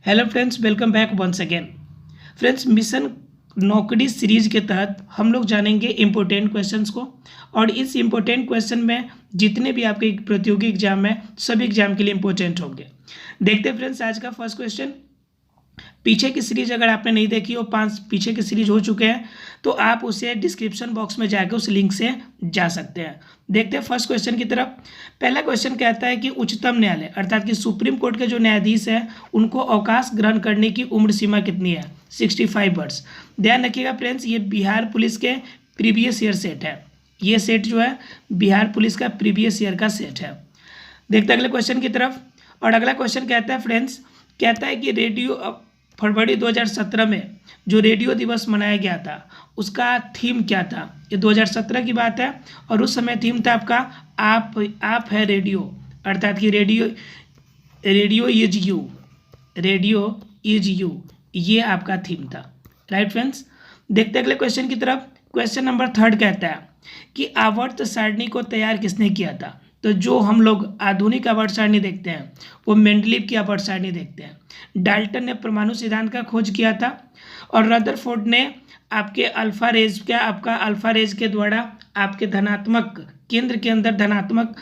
Hello friends, welcome back once again. Friends, mission नौकरी series के तहत हम लोग जानेंगे इम्पोर्टेंट क्वेश्चंस को। और इस इम्पोर्टेंट क्वेश्चन में जितने भी आपके प्रतियोगी एग्जाम है सभी एग्जाम के लिए इम्पोर्टेंट होंगे। देखते हैं फ्रेंड्स आज का फर्स्ट क्वेश्चन। पीछे की सीरीज अगर आपने नहीं देखी हो, 5 पीछे की सीरीज हो चुके हैं, तो आप उसे डिस्क्रिप्शन बॉक्स में जाकर उस लिंक से जा सकते हैं। देखते हैं फर्स्ट क्वेश्चन की तरफ। पहला क्वेश्चन कहता है कि उच्चतम न्यायालय अर्थात कि सुप्रीम कोर्ट के जो न्यायाधीश हैं उनको अवकाश ग्रहण करने की उम्र सीमा कितनी है? 65 वर्ष। ध्यान रखिएगा फ्रेंड्स, ये बिहार पुलिस के प्रीवियस ईयर सेट है। ये सेट जो है बिहार पुलिस का प्रीवियस ईयर का सेट है। देखते हैं अगले क्वेश्चन की तरफ। और अगला क्वेश्चन कहता है फ्रेंड्स, कहता है कि रेडियो फरवरी 2017 में जो रेडियो दिवस मनाया गया था उसका थीम क्या था? ये 2017 की बात है और उस समय थीम था आपका आप है रेडियो, अर्थात कि radio is you, radio is you, ये आपका थीम था। राइट फ्रेंड्स, देखते अगले क्वेश्चन की तरफ। क्वेश्चन नंबर 3 कहता है कि आवर्त सारणी को तैयार किसने किया था? तो जो हम लोग आधुनिक आवर्त सारणी देखते हैं वो मेंडलीव की आवर्त सारणी देखते हैं। डाल्टन ने परमाणु सिद्धांत का खोज किया था और रदरफोर्ड ने आपके अल्फा रेज के द्वारा आपके धनात्मक केंद्र के अंदर धनात्मक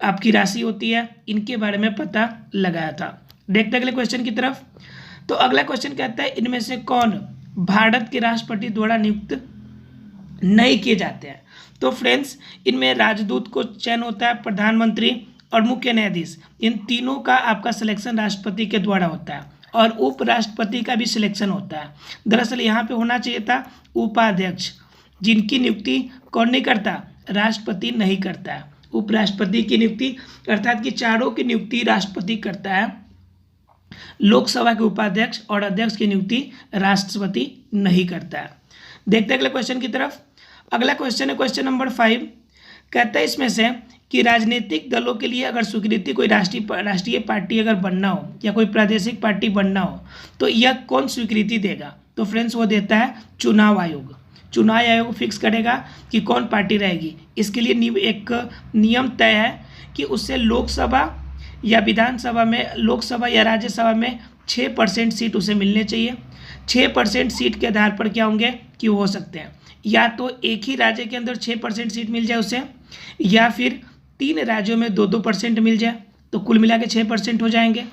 आपकी राशि होती है, इनके बारे में पता लगाया था। देखते अगले क्वेश्चन की तरफ। तो अगला क्वेश्चन कहता है इनमें से कौन भारत के राष्ट्रपति द्वारा नियुक्त नहीं किए जाते हैं? तो फ्रेंड्स, इनमें राजदूत को चयन होता है, प्रधानमंत्री और मुख्य न्यायाधीश, इन तीनों का आपका सिलेक्शन राष्ट्रपति के द्वारा होता है और उपराष्ट्रपति का भी सिलेक्शन होता है। दरअसल यहाँ पे होना चाहिए था उपाध्यक्ष, जिनकी नियुक्ति कौन नहीं करता? राष्ट्रपति नहीं करता है। उपराष्ट्रपति की नियुक्ति अर्थात कि चारों की नियुक्ति राष्ट्रपति करता है। लोकसभा के उपाध्यक्ष और अध्यक्ष की नियुक्ति राष्ट्रपति नहीं करता है। देखते हैं अगले क्वेश्चन की तरफ। अगला क्वेश्चन है क्वेश्चन नंबर 5। कहता है इसमें से कि राजनीतिक दलों के लिए अगर स्वीकृति कोई राष्ट्रीय पार्टी अगर बनना हो या कोई प्रादेशिक पार्टी बनना हो तो यह कौन स्वीकृति देगा? तो फ्रेंड्स वो देता है चुनाव आयोग। चुनाव आयोग फिक्स करेगा कि कौन पार्टी रहेगी। इसके लिए एक नियम तय है कि उससे लोकसभा या विधानसभा में, लोकसभा या राज्यसभा में 6% सीट उसे मिलने चाहिए। 6% सीट के आधार पर क्या होंगे कि हो सकते हैं या तो एक ही राज्य के अंदर 6% सीट मिल जाए उसे, या फिर 3 राज्यों में 2% मिल जाए, तो कुल मिला के 6% हो जाएंगे।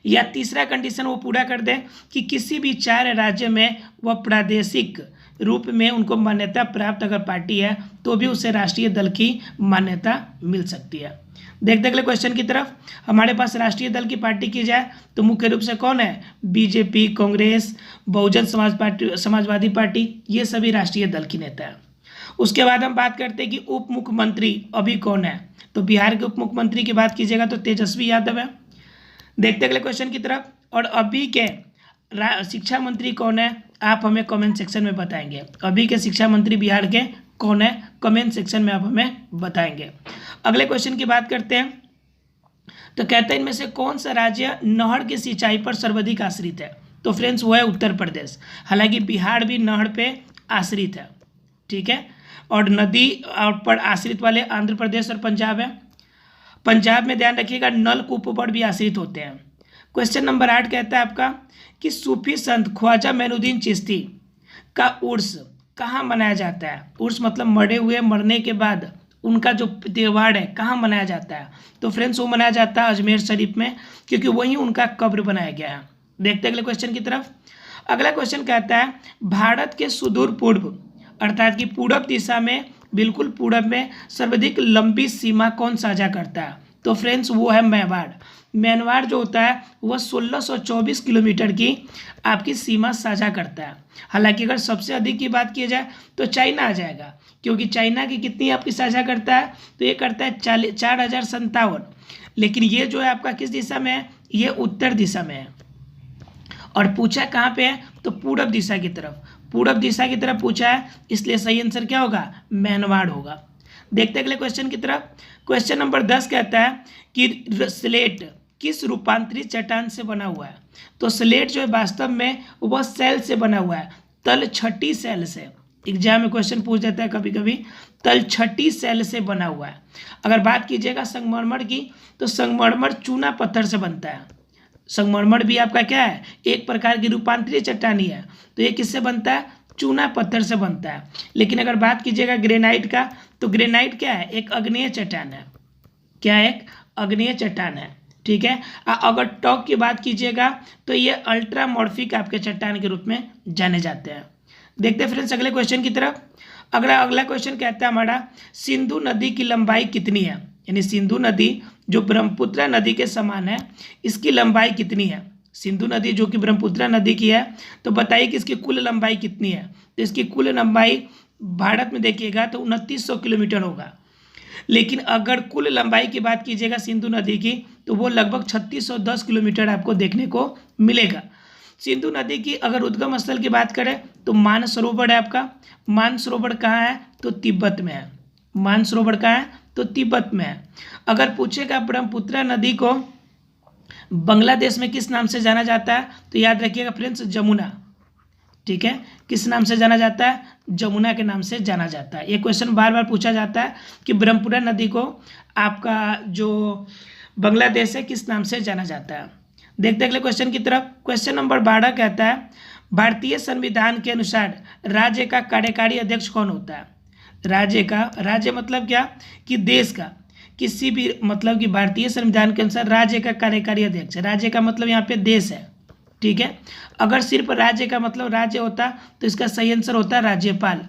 या तीसरा कंडीशन वो पूरा कर दे कि किसी भी 4 राज्य में वह प्रादेशिक रूप में उनको मान्यता प्राप्त अगर पार्टी है तो भी उसे राष्ट्रीय दल की मान्यता मिल सकती है। देखते अगले क्वेश्चन की तरफ। हमारे पास राष्ट्रीय दल की पार्टी की जाए तो मुख्य रूप से कौन है? बीजेपी, कांग्रेस, बहुजन समाजवादी पार्टी, ये सभी राष्ट्रीय दल की नेता है। उसके बाद हम बात करते हैं कि उप मुख्यमंत्री अभी कौन है? तो बिहार के उप मुख्यमंत्री की बात कीजिएगा तो तेजस्वी यादव है। देखते अगले क्वेश्चन की तरफ। और अभी के शिक्षा मंत्री कौन है? आप हमें कमेंट सेक्शन में बताएंगे। अभी के शिक्षा मंत्री बिहार के कौन है? कमेंट सेक्शन में आप हमें बताएंगे। अगले क्वेश्चन की बात करते हैं। तो कहते हैं इनमें से कौन सा राज्य नहर की सिंचाई पर सर्वाधिक आश्रित है? तो फ्रेंड्स वो है उत्तर प्रदेश। हालांकि बिहार भी नहर पे आश्रित है, ठीक है, और नदी पर आश्रित वाले आंध्र प्रदेश और पंजाब है। पंजाब में ध्यान रखिएगा नलकूपों पर भी आश्रित होते हैं। क्वेश्चन नंबर 8 कहता है आपका कि सूफी संत ख्वाजा मोइनुद्दीन चिश्ती का उर्स कहाँ मनाया जाता है? उर्स मतलब मरने के बाद उनका जो त्यौहार है कहाँ मनाया जाता है? तो फ्रेंड्स वो मनाया जाता है अजमेर शरीफ में, क्योंकि वहीं उनका कब्र बनाया गया है। देखते हैं अगले क्वेश्चन की तरफ। अगला क्वेश्चन कहता है भारत के सुदूर पूर्व अर्थात कि पूरब दिशा में, बिल्कुल पूरब में सर्वाधिक लंबी सीमा कौन साझा करता है? तो फ्रेंड्स वो है म्यांमार। म्यांमार जो होता है वह 1624 किलोमीटर की आपकी सीमा साझा करता है। हालांकि अगर सबसे अधिक की बात की जाए तो चाइना आ जाएगा, क्योंकि चाइना की कितनी आपकी साझा करता है? तो ये करता है 4057। लेकिन ये जो है आपका किस दिशा में है? ये उत्तर दिशा में है। और पूछा कहाँ पे है? तो पूरब दिशा की तरफ। पूरब दिशा की तरफ पूछा है, इसलिए सही आंसर क्या होगा? म्यांमार होगा। देखते अगले क्वेश्चन की तरफ। क्वेश्चन नंबर 10 कहता है कि स्लेट किस रूपांतरित चट्टान से बना हुआ है? तो स्लेट जो है वास्तव में वह सेल से बना हुआ है, तलछटी सेल से। एग्जाम में क्वेश्चन पूछ देता है कभी कभी, तलछटी सेल से बना हुआ है। अगर बात कीजिएगा संगमरमर की तो संगमरमर चूना पत्थर से बनता है। संगमरमर भी आपका क्या है, एक प्रकार की रूपांतरित चट्टानी है। तो ये किससे बनता है, चूना पत्थर से बनता है। लेकिन अगर बात कीजिएगा ग्रेनाइट का, तो ग्रेनाइट क्या है, एक आग्नेय चट्टान है। क्या है, एक आग्नेय चट्टान है। ठीक है। अगर टॉक की बात कीजिएगा तो ये अल्ट्रामॉर्फिक आपके चट्टान के रूप में जाने जाते हैं। देखते हैं फ्रेंड्स अगले क्वेश्चन की तरफ। अगला क्वेश्चन कहता है हमारा, सिंधु नदी की लंबाई कितनी है, यानी सिंधु नदी जो ब्रह्मपुत्र नदी के समान है, इसकी लंबाई कितनी है। सिंधु नदी जो कि ब्रह्मपुत्र नदी की है, तो बताइए कि इसकी कुल लंबाई कितनी है। तो इसकी कुल लंबाई भारत में देखिएगा तो 2900 किलोमीटर होगा। लेकिन अगर कुल लंबाई की बात कीजिएगा सिंधु नदी की, तो वो लगभग 3610 किलोमीटर आपको देखने को मिलेगा। सिंधु नदी की अगर उद्गम स्थल की बात करें तो मानसरोवर है आपका। मानसरोवर कहाँ है, तो तिब्बत में है। मानसरोवर कहाँ है, तो तिब्बत में है। अगर पूछेगा ब्रह्मपुत्र नदी को बांग्लादेश में किस नाम से जाना जाता है, तो याद रखिएगा फ्रेंड्स, जमुना। ठीक है, किस नाम से जाना जाता है, जमुना के नाम से जाना जाता है। ये क्वेश्चन बार बार पूछा जाता है कि ब्रह्मपुत्र नदी को आपका जो बांग्लादेश है किस नाम से जाना जाता है। देखते अगले क्वेश्चन की तरफ। क्वेश्चन नंबर 12 कहता है, भारतीय संविधान के अनुसार राज्य का कार्यकारी अध्यक्ष कौन होता है। राज्य मतलब क्या, कि देश का, किसी भी मतलब कि भारतीय संविधान के अनुसार राज्य का कार्यकारी अध्यक्ष। राज्य का मतलब यहाँ पे देश है। ठीक है। अगर सिर्फ राज्य का मतलब राज्य होता तो इसका सही आंसर होता राज्यपाल।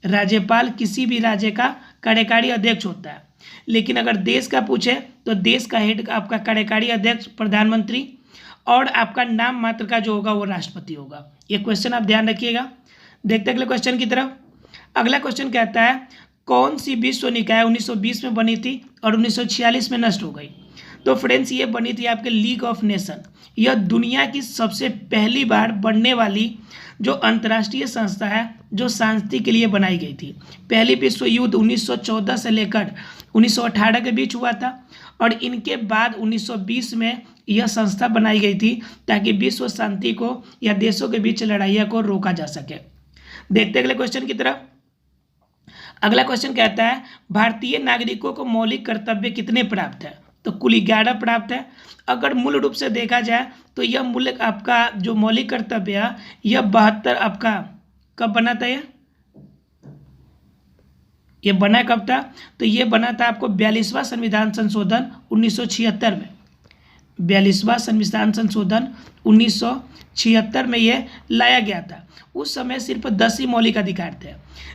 राज्यपाल किसी भी राज्य का कार्यकारी अध्यक्ष होता है। लेकिन अगर देश का पूछे तो देश का हेड आपका कार्यकारी अध्यक्ष प्रधानमंत्री, और आपका नाम मात्र का जो होगा वो राष्ट्रपति होगा। ये क्वेश्चन आप ध्यान रखिएगा। देखते अगले क्वेश्चन की तरफ। अगला क्वेश्चन कहता है, कौन सी विश्व निकाय 1920 में बनी थी और 1946 में नष्ट हो गई। तो फ्रेंड्स ये बनी थी आपके लीग ऑफ नेशन। यह दुनिया की सबसे पहली बार बनने वाली जो अंतर्राष्ट्रीय संस्था है जो शांति के लिए बनाई गई थी। पहली विश्व युद्ध 1914 से लेकर 1918 के बीच हुआ था, और इनके बाद 1920 में यह संस्था बनाई गई थी ताकि विश्व शांति को या देशों के बीच लड़ाइयों को रोका जा सके। देखते अगले क्वेश्चन की तरफ। अगला क्वेश्चन कहता है, भारतीय नागरिकों को मौलिक कर्तव्य कितने प्राप्त है। तो कुल 11 प्राप्त है। अगर मूल रूप से देखा जाए तो यह मूल्य आपका जो मौलिक कर्तव्य है यह 72 आपका कब बना था, ये बना कब था, तो ये बना था आपको 42वां संविधान संशोधन 1976 में। 42वां संविधान संशोधन 1976 में ये लाया गया था। उस समय सिर्फ 10 ही मौलिक अधिकार थे।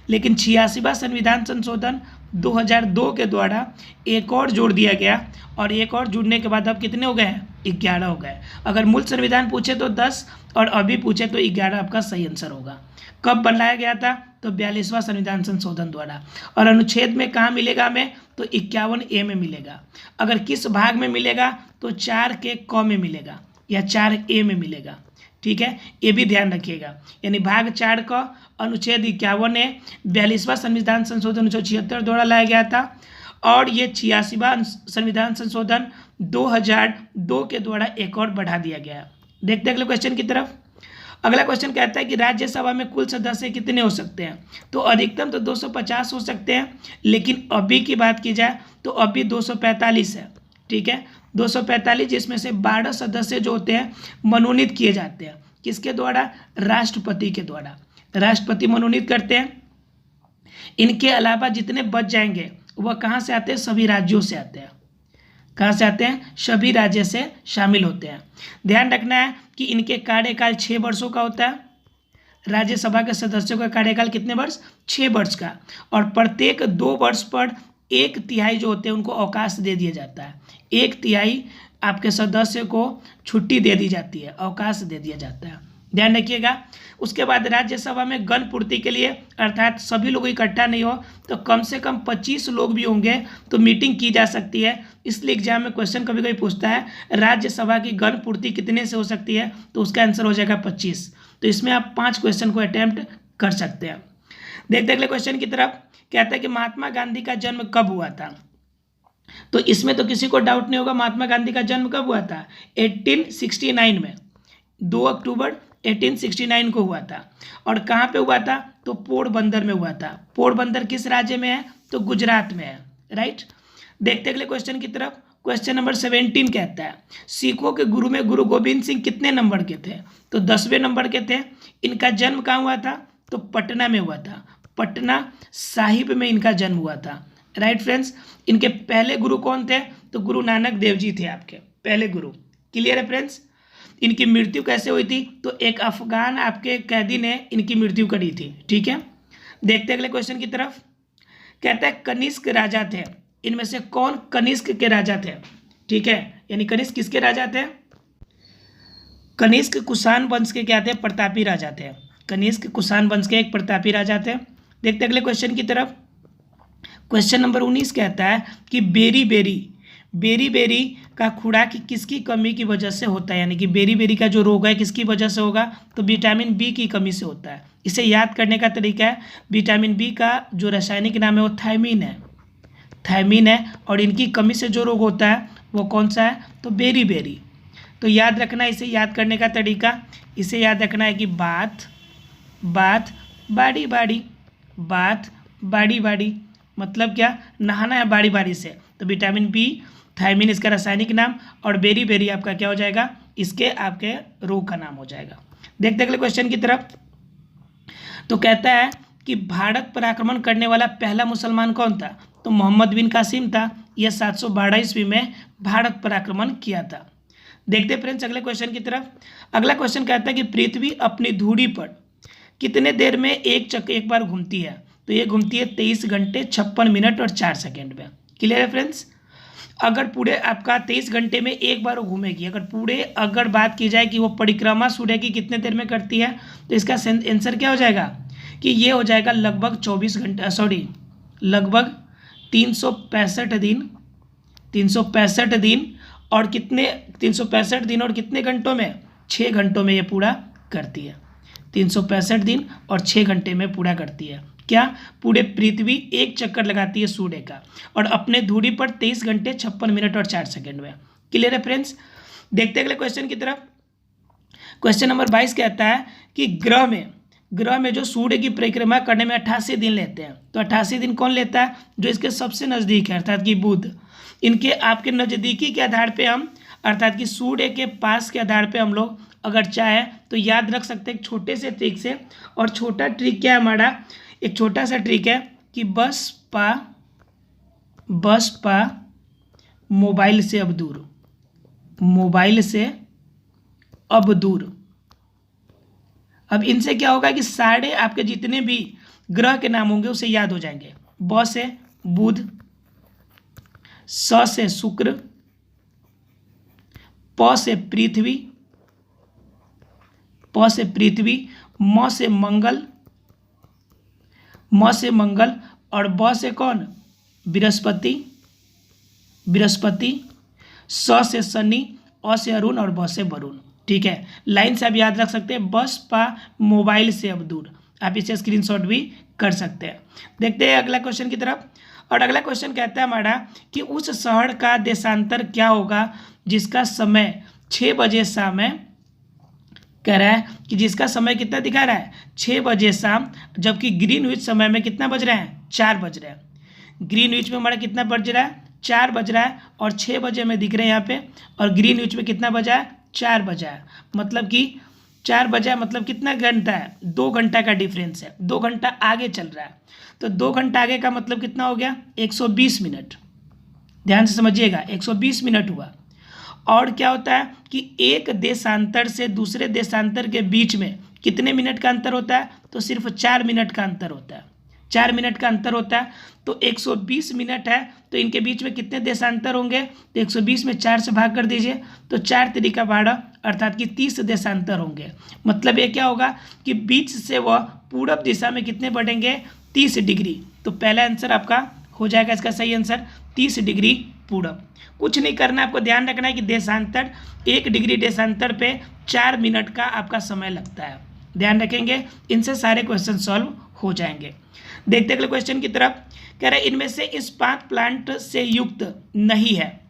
लेकिन 86वां संविधान संशोधन 2002 के द्वारा एक और जोड़ दिया गया, और एक और जुड़ने के बाद अब कितने हो गए हैं, 11 हो गए। अगर मूल संविधान पूछे तो 10 और अभी पूछे तो 11 आपका सही आंसर होगा। कब बनाया गया था, तो 42वां संविधान संशोधन द्वारा। और अनुच्छेद में कहाँ मिलेगा हमें, तो 51A में मिलेगा। अगर किस भाग में मिलेगा, तो 4 के क में मिलेगा या 4A में मिलेगा। ठीक है, ये भी ध्यान रखिएगा। यानी भाग 4 का अनुच्छेद 51A 42वां संविधान संशोधन 1976 द्वारा लाया गया था, और ये 86वां संविधान संशोधन 2002 के द्वारा एक और बढ़ा दिया गया। देखते अगले क्वेश्चन की तरफ। अगला क्वेश्चन कहता है कि राज्यसभा में कुल सदस्य कितने हो सकते हैं। तो अधिकतम तो 250 हो सकते हैं, लेकिन अभी की बात की जाए तो अभी 245 है। ठीक है, 245, जिसमें से 12 सदस्य जो होते हैं मनोनीत किए जाते हैं। किसके द्वारा, राष्ट्रपति के द्वारा। राष्ट्रपति मनोनीत करते हैं। इनके अलावा जितने बच जाएंगे वह कहाँ से आते हैं, सभी राज्यों से आते हैं। कहाँ से आते हैं, सभी राज्य से शामिल होते हैं। ध्यान रखना है कि इनके कार्यकाल 6 वर्षों का होता है। राज्यसभा के सदस्यों का कार्यकाल कितने वर्ष, 6 वर्ष का, और प्रत्येक 2 वर्ष पर 1/3 जो होते हैं उनको अवकाश दे दिया जाता है। 1/3 आपके सदस्य को छुट्टी दे दी जाती है, अवकाश दे दिया जाता है। ध्यान रखिएगा। उसके बाद राज्यसभा में गण पूर्ति के लिए, अर्थात सभी लोग इकट्ठा नहीं हो तो कम से कम 25 लोग भी होंगे तो मीटिंग की जा सकती है। इसलिए एग्जाम में क्वेश्चन कभी कभी पूछता है राज्यसभा की गण पूर्ति कितने से हो सकती है, तो उसका आंसर हो जाएगा 25। तो इसमें आप 5 क्वेश्चन को अटेम्प्ट कर सकते हैं। देखते अगले क्वेश्चन की तरफ। कहता है कि महात्मा गांधी का जन्म कब हुआ था। तो इसमें तो किसी को डाउट नहीं होगा, महात्मा गांधी का जन्म कब हुआ था, 1869 में। 2 अक्टूबर 1869 को हुआ था। और कहाँ पे हुआ था, तो पोरबंदर में हुआ था। पोरबंदर किस राज्य में है, तो गुजरात में है। राइट। देखते अगले क्वेश्चन की तरफ। क्वेश्चन नंबर 17 कहता है सिखों के गुरु में गुरु गोविंद सिंह कितने नंबर के थे? तो 10वें नंबर के थे। इनका जन्म कहाँ हुआ था? तो पटना में हुआ था, पटना साहिब में इनका जन्म हुआ था। Right friends. इनके पहले गुरु कौन थे? तो गुरु नानक देव जी थे आपके पहले गुरु। क्लियर है फ्रेंड्स। इनकी मृत्यु कैसे हुई थी? तो एक अफगान आपके कैदी ने इनकी मृत्यु करी थी। ठीक है, देखते हैं अगले क्वेश्चन की तरफ। कहता है कनिष्क राजा थे, इनमें से कौन कनिष्क के राजा थे? ठीक है, यानी कनिष्क किसके राजा थे? कनिष्क कुषाण वंश के क्या थे? प्रतापी राजा थे। कनिष्क कुषाण वंश के एक प्रतापी राजा थे। देखते हैं अगले क्वेश्चन की तरफ। क्वेश्चन नंबर 19 कहता है कि बेरी बेरी का खुराक किसकी कमी की वजह से होता है? यानी कि बेरी बेरी का जो रोग है किसकी वजह से होगा? तो विटामिन बी की कमी से होता है। इसे याद करने का तरीका है, विटामिन बी का जो रासायनिक नाम है वो थायमीन है, और इनकी कमी से जो रोग होता है वो कौन सा है? तो बेरी बेरी। तो याद रखना, इसे याद करने का तरीका, इसे याद रखना है कि बात बाड़ी बाड़ी, मतलब क्या? नहाना है बारी बारी से। तो विटामिन बी, थायमीन इसका रासायनिक नाम, और बेरी बेरी आपका क्या हो जाएगा? इसके आपके रोग का नाम हो जाएगा। देखते अगले क्वेश्चन की तरफ। तो कहता है कि भारत पर आक्रमण करने वाला पहला मुसलमान कौन था? तो मोहम्मद बिन कासिम था। यह 712 ईस्वी में भारत पर आक्रमण किया था। देखते फ्रेंड्स अगले क्वेश्चन की तरफ। अगला क्वेश्चन कहता है कि पृथ्वी अपनी धुरी पर कितने देर में एक बार घूमती है? तो ये घूमती है 23 घंटे 56 मिनट और 4 सेकेंड में। क्लियर है फ्रेंड्स। अगर पूरे आपका 23 घंटे में एक बार वो घूमेगी, अगर बात की जाए कि वो परिक्रमा सूर्य की कितने देर में करती है, तो इसका आंसर क्या हो जाएगा कि ये हो जाएगा लगभग 24 घंटे, लगभग 365 दिन और कितने 365 दिन और कितने घंटों में? 6 घंटों में ये पूरा करती है। 365 दिन और 6 घंटे में पूरा करती है। क्या? पूरे पृथ्वी एक चक्कर लगाती है सूर्य का, और अपने धुरी पर 23 घंटे 56 मिनट और 4 सेकेंड में। क्लियर है फ्रेंड्स। देखते हैं अगले क्वेश्चन की तरफ। क्वेश्चन नंबर 22 कहता है कि ग्रह में जो सूर्य की परिक्रमा करने में 88 दिन लेते हैं, तो 88 दिन कौन लेता है? जो इसके सबसे नज़दीक है, अर्थात कि बुध। इनके आपके नज़दीकी के आधार पे हम, अर्थात कि सूर्य के पास के आधार पे हम लोग अगर चाहे तो याद रख सकते हैं एक छोटे से ट्रिक से। और छोटा ट्रिक क्या है हमारा? एक छोटा सा ट्रिक है कि बस पा मोबाइल से अब दूर। अब इनसे क्या होगा कि सारे आपके जितने भी ग्रह के नाम होंगे उसे याद हो जाएंगे। ब से बुध, स से शुक्र, प से पृथ्वी, म से मंगल, और ब से कौन? बृहस्पति, स से शनि, अ से अरुण, और ब से वरुण। ठीक है, लाइन से आप याद रख सकते हैं, बस पा मोबाइल से अब दूर। आप इसे स्क्रीनशॉट भी कर सकते हैं। देखते हैं अगला क्वेश्चन की तरफ। और अगला क्वेश्चन कहता है हमारा कि उस शहर का देशांतर क्या होगा जिसका समय 6 बजे शाम है? कह रहा है कि जिसका समय कितना दिखा रहा है? 6 बजे शाम, जबकि ग्रीनविच समय में कितना बज रहा है? 4 बज रहा है। ग्रीनविच में हमारा कितना बज रहा है? 4 बज रहा है, और 6 बजे में दिख रहे हैं यहाँ पे, और ग्रीनविच में कितना बजा है? 4 बजा है। मतलब कि 4 बजा, मतलब कितना घंटा है? 2 घंटा का डिफरेंस है, 2 घंटा आगे चल रहा है। तो 2 घंटा आगे का मतलब कितना हो गया? 120 मिनट। ध्यान से समझिएगा, 120 मिनट हुआ। और क्या होता है कि एक देशांतर से दूसरे देशांतर के बीच में कितने मिनट का अंतर होता है? तो सिर्फ 4 मिनट का अंतर होता है। 4 मिनट का अंतर होता है। तो 120 मिनट है, तो इनके बीच में कितने देशांतर होंगे? तो 120 में 4 से भाग कर दीजिए, तो 4 तिरिका 12, अर्थात कि 30 देशांतर होंगे। मतलब ये क्या होगा कि बीच से वह पूरब दिशा में कितने बढ़ेंगे? 30 डिग्री। तो पहला आंसर आपका हो जाएगा इसका सही आंसर 30 डिग्री पूरब। कुछ नहीं करना, आपको ध्यान रखना है कि देशांतर 1 डिग्री देशांतर पे 4 मिनट का आपका समय लगता है। ध्यान रखेंगे, इनसे सारे क्वेश्चन सॉल्व हो जाएंगे। देखते अगले क्वेश्चन की तरफ। कह रहे इनमें से इस्पात प्लांट से युक्त नहीं है,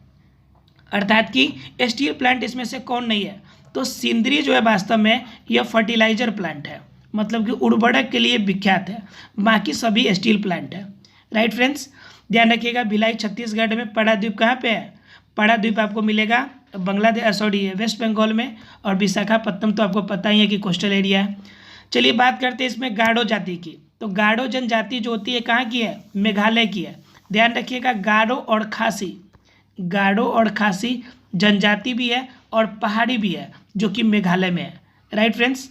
अर्थात कि स्टील प्लांट इसमें से कौन नहीं है? तो सिंदरी जो है वास्तव में यह फर्टिलाइजर प्लांट है, मतलब कि उर्वरक के लिए विख्यात है। बाकी सभी स्टील प्लांट है। राइट फ्रेंड्स, ध्यान रखिएगा। भिलाई छत्तीसगढ़ में, पारादीप कहाँ पे है? पारादीप आपको मिलेगा बांग्लादेश वेस्ट बंगाल में, और विशाखापत्तनम तो आपको पता ही है कि कोस्टल एरिया है। चलिए बात करते हैं इसमें गारो जाति की। तो गारो जनजाति जो होती है कहाँ की है, मेघालय की है। ध्यान रखिएगा गारो और खासी जनजाति भी है और पहाड़ी भी है जो कि मेघालय में है। राइट फ्रेंड्स,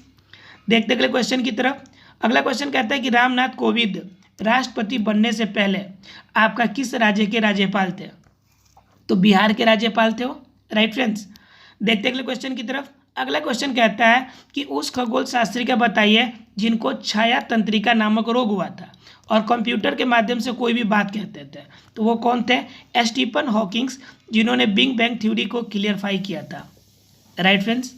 देखते अगले क्वेश्चन की तरफ। अगला क्वेश्चन कहता है कि रामनाथ कोविंद राष्ट्रपति बनने से पहले आपका किस राज्य के राज्यपाल थे। तो बिहार के राज्यपाल थे वो। राइट फ्रेंड्स, देखते अगले क्वेश्चन की तरफ। अगला क्वेश्चन कहता है कि उस खगोल शास्त्री का बताइए जिनको छाया तंत्रिका नामक रोग हुआ था और कंप्यूटर के माध्यम से कोई भी बात कहते थे। तो वो कौन थे, स्टीफन हॉकिंग्स, जिन्होंने बिग बैंग थ्योरी को क्लियरफाई किया था। राइट फ्रेंड्स,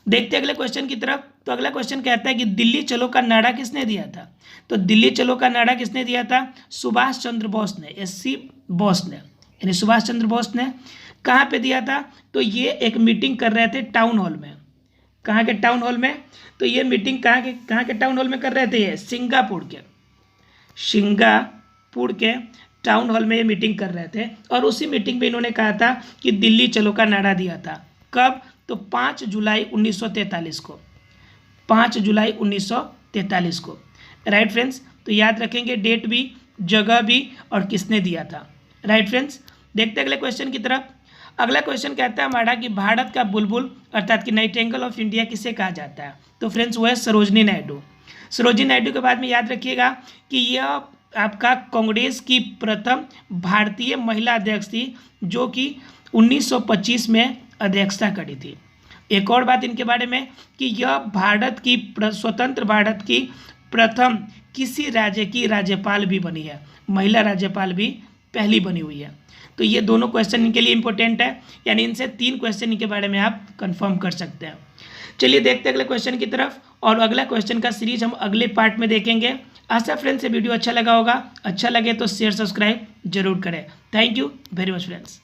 देखते अगले क्वेश्चन की तरफ। तो अगला क्वेश्चन कहता है कि दिल्ली चलो का नारा किसने दिया था। तो दिल्ली चलो का नारा किसने दिया था, सुभाष चंद्र बोस ने, SC बोस ने, यानी सुभाष चंद्र बोस ने। कहाँ पे दिया था, तो ये एक मीटिंग कर रहे थे टाउन हॉल में। कहाँ के टाउन हॉल में, तो ये मीटिंग कहाँ के टाउन हॉल में कर रहे थे, ये सिंगापुर के टाउन हॉल में ये मीटिंग कर रहे थे। और उसी मीटिंग में इन्होंने कहा था कि दिल्ली चलो का नारा दिया था। कब, तो 5 जुलाई 1943 को, 5 जुलाई 1943 को। राइट फ्रेंड्स, तो याद रखेंगे डेट भी, जगह भी और किसने दिया था। राइट फ्रेंड्स, देखते अगले क्वेश्चन की तरफ। अगला क्वेश्चन कहता है हमारा कि भारत का बुलबुल अर्थात कि नाइटिंगेल ऑफ इंडिया किसे कहा जाता है। तो फ्रेंड्स वो है सरोजिनी नायडू। सरोजिनी नायडू के बाद में याद रखिएगा कि यह आपका कांग्रेस की प्रथम भारतीय महिला अध्यक्ष थी जो कि 1925 में अध्यक्षता करी थी। एक और बात इनके बारे में कि यह स्वतंत्र भारत की प्रथम किसी राज्य की राज्यपाल भी बनी है, महिला राज्यपाल भी पहली बनी हुई है। तो ये दोनों क्वेश्चन इनके लिए इंपॉर्टेंट है, यानी इनसे 3 क्वेश्चन इनके बारे में आप कंफर्म कर सकते हैं। चलिए देखते हैं अगले क्वेश्चन की तरफ, और अगला क्वेश्चन का सीरीज हम अगले पार्ट में देखेंगे। आशा फ्रेंड्स ये वीडियो अच्छा लगा होगा, अच्छा लगे तो शेयर सब्सक्राइब जरूर करें। Thank you very much friends.